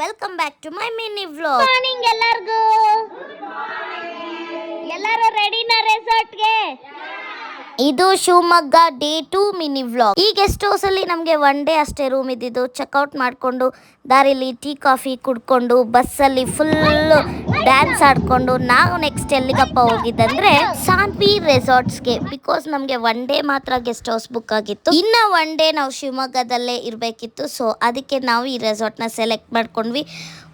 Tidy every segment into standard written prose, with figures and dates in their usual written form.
Welcome back to my mini vlog. Morning ಎಲ್ಲರಿಗೂ. ಎಲ್ಲರೂ ರೆಡಿನಾ ರೆಸಾರ್ಟ್ಗೆ? ಇದು ಶಿವಮೊಗ್ಗ ಡೇ 2 ಮಿನಿ ವ್ಲಾಗ್. ಈ ಗೆಸ್ಟ್ ಹೌಸ್ ಅಲ್ಲಿ ನಮಗೆ ಒನ್ ಡೇ ಅಷ್ಟೇ ರೂಮ್ ಇದ್ದಿದ್ದು. ಚೆಕ್ಔಟ್ ಮಾಡಿಕೊಂಡು ದಾರಿಲಿ ಟೀ ಕಾಫಿ ಕುಡ್ಕೊಂಡು ಬಸ್ಸಲ್ಲಿ ಫುಲ್ ಡ್ಯಾನ್ಸ್ ಆಡ್ಕೊಂಡು ನಾವು ನೆಕ್ಸ್ಟ್ ಎಲ್ಲಿಗಪ್ಪ ಹೋಗಿದ್ದಂದ್ರೆ ಸಾನ್ವಿ ರೆಸಾರ್ಟ್ಸ್ಗೆ. ಬಿಕಾಸ್ ನಮಗೆ ಒನ್ ಡೇ ಮಾತ್ರ ಗೆಸ್ಟ್ ಹೌಸ್ ಬುಕ್ ಆಗಿತ್ತು. ಇನ್ನ ಒನ್ ಡೇ ನಾವು ಶಿವಮೊಗ್ಗದಲ್ಲೇ ಇರಬೇಕಿತ್ತು. ಸೊ ಅದಕ್ಕೆ ನಾವು ಈ ರೆಸಾರ್ಟ್ನ ಸೆಲೆಕ್ಟ್ ಮಾಡ್ಕೊಂಡ್ವಿ.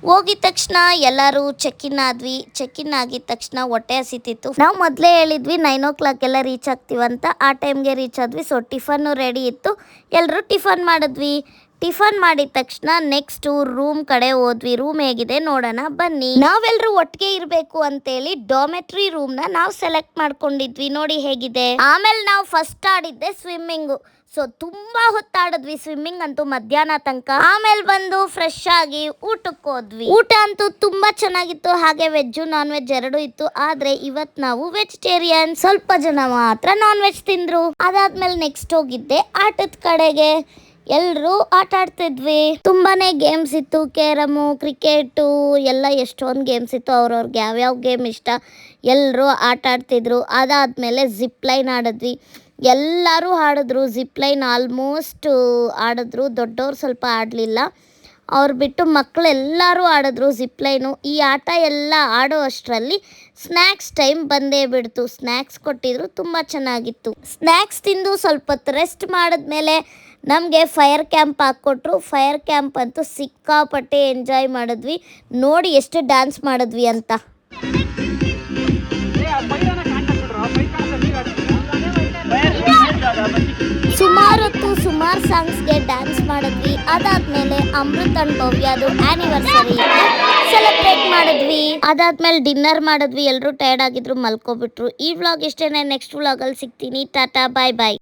ಹೋಗಿದ ತಕ್ಷಣ ಎಲ್ಲರೂ ಚೆಕ್ ಇನ್ ಆದ್ವಿ. ಚೆಕ್ ಇನ್ ಆಗಿದ ತಕ್ಷಣ ಹೊಟ್ಟೆ ಹಸಿತಿತ್ತು. ನಾವು ಮೊದಲೇ ಹೇಳಿದ್ವಿ 9 o'clock ಎಲ್ಲ ರೀಚ್ ಆಗ್ತೀವಂತ. ಆ ಟೈಮ್ಗೆ ರೀಚ್ ಆದ್ವಿ. ಸೊ ಟಿಫನ್ ರೆಡಿ ಇತ್ತು. ಎಲ್ಲರೂ ಟಿಫನ್ ಮಾಡಿದ್ವಿ. ಟಿಫನ್ ಮಾಡಿದ ತಕ್ಷಣ ನೆಕ್ಸ್ಟ್ ರೂಮ್ ಕಡೆ ಹೋದ್ವಿ. ರೂಮ್ ಹೇಗಿದೆ ನೋಡೋಣ ಬನ್ನಿ. ನಾವೆಲ್ಲರೂ ಒಟ್ಟಿಗೆ ಇರಬೇಕು ಅಂತೇಳಿ ಡಾಮೆಟ್ರಿ ರೂಮ್ನ ನಾವು ಸೆಲೆಕ್ಟ್ ಮಾಡ್ಕೊಂಡಿದ್ವಿ. ನೋಡಿ ಹೇಗಿದೆ. ಆಮೇಲೆ ನಾವು ಫಸ್ಟ್ ಆಡಿದ್ದೆ ಸ್ವಿಮ್ಮಿಂಗು. ಸೊ ತುಂಬಾ ಹೊತ್ತಾಡಿದ್ವಿ ಸ್ವಿಮ್ಮಿಂಗ್ ಅಂತೂ ಮಧ್ಯಾಹ್ನ ತನಕ. ಆಮೇಲೆ ಬಂದು ಫ್ರೆಶ್ ಆಗಿ ಊಟಕ್ಕೆ ಹೋದ್ವಿ. ಊಟ ಅಂತೂ ತುಂಬಾ ಚೆನ್ನಾಗಿತ್ತು. ಹಾಗೆ ವೆಜ್ ನಾನ್ ವೆಜ್ ಎರಡೂ ಇತ್ತು. ಆದ್ರೆ ಇವತ್ತು ನಾವು ವೆಜಿಟೇರಿಯನ್. ಸ್ವಲ್ಪ ಜನ ಮಾತ್ರ ನಾನ್ ವೆಜ್ ತಿಂದ್ರು. ಅದಾದ್ಮೇಲೆ ನೆಕ್ಸ್ಟ್ ಹೋಗಿದ್ದೆ ಆಟದ ಕಡೆಗೆ. ಎಲ್ಲರೂ ಆಟ ಆಡ್ತಿದ್ವಿ. ತುಂಬಾನೇ ಗೇಮ್ಸ್ ಇತ್ತು. ಕ್ಯಾರಮು, ಕ್ರಿಕೆಟು ಎಲ್ಲ ಎಷ್ಟೊಂದು ಗೇಮ್ಸ್ ಇತ್ತು. ಅವ್ರವ್ರಿಗೆ ಯಾವ್ಯಾವ ಗೇಮ್ ಇಷ್ಟ ಎಲ್ಲರೂ ಆಟ ಆಡ್ತಿದ್ರು. ಅದಾದ್ಮೇಲೆ ಜಿಪ್ ಲೈನ್ ಆಡಿದ್ವಿ. ಎಲ್ಲರೂ ಆಡಿದ್ರು ಜಿಪ್ ಲೈನ್. ಆಲ್ಮೋಸ್ಟ್ ಆಡಿದ್ರು. ದೊಡ್ಡವ್ರು ಸ್ವಲ್ಪ ಆಡಲಿಲ್ಲ. ಅವ್ರು ಬಿಟ್ಟು ಮಕ್ಕಳು ಎಲ್ಲರೂ ಆಡಿದ್ರು ಜಿಪ್ ಲೈನು. ಈ ಆಟ ಎಲ್ಲ ಆಡೋ ಅಷ್ಟರಲ್ಲಿ ಸ್ನ್ಯಾಕ್ಸ್ ಟೈಮ್ ಬಂದೇ ಬಿಡ್ತು. ಸ್ನ್ಯಾಕ್ಸ್ ಕೊಟ್ಟಿದ್ರು, ತುಂಬ ಚೆನ್ನಾಗಿತ್ತು. ಸ್ನ್ಯಾಕ್ಸ್ ತಿಂದು ಸ್ವಲ್ಪ ಹೊತ್ತು ರೆಸ್ಟ್ ಮಾಡಿದ್ಮೇಲೆ ನಮಗೆ ಫೈರ್ ಕ್ಯಾಂಪ್ ಹಾಕ್ಕೊಟ್ರು. ಫೈರ್ ಕ್ಯಾಂಪ್ ಅಂತೂ ಸಿಕ್ಕಾಪಟ್ಟೆ ಎಂಜಾಯ್ ಮಾಡಿದ್ವಿ. ನೋಡಿ ಎಷ್ಟು ಡ್ಯಾನ್ಸ್ ಮಾಡಿದ್ವಿ ಅಂತ. ಸುಮಾರು ಸಾಂಗ್ಸ್ಗೆ ಡ್ಯಾನ್ಸ್ ಮಾಡಿದ್ವಿ. ಅದಾದ್ಮೇಲೆ ಅಮೃತ್ ಅಂಡ್ ಭವ್ಯದು ಆನಿವರ್ಸರಿ ಸೆಲೆಬ್ರೇಟ್ ಮಾಡಿದ್ವಿ. ಅದಾದ್ಮೇಲೆ ಡಿನ್ನರ್ ಮಾಡಿದ್ವಿ. ಎಲ್ಲರೂ ಟಯರ್ಡ್ ಆಗಿದ್ರು, ಮಲ್ಕೋಬಿಟ್ರು. ಈ ವ್ಲಾಗ್ ಇಷ್ಟೇನೆ. ನೆಕ್ಸ್ಟ್ ವ್ಲಾಗಲ್ಲಿ ಸಿಗ್ತೀನಿ. ಟಾಟಾ, ಬಾಯ್ ಬಾಯ್.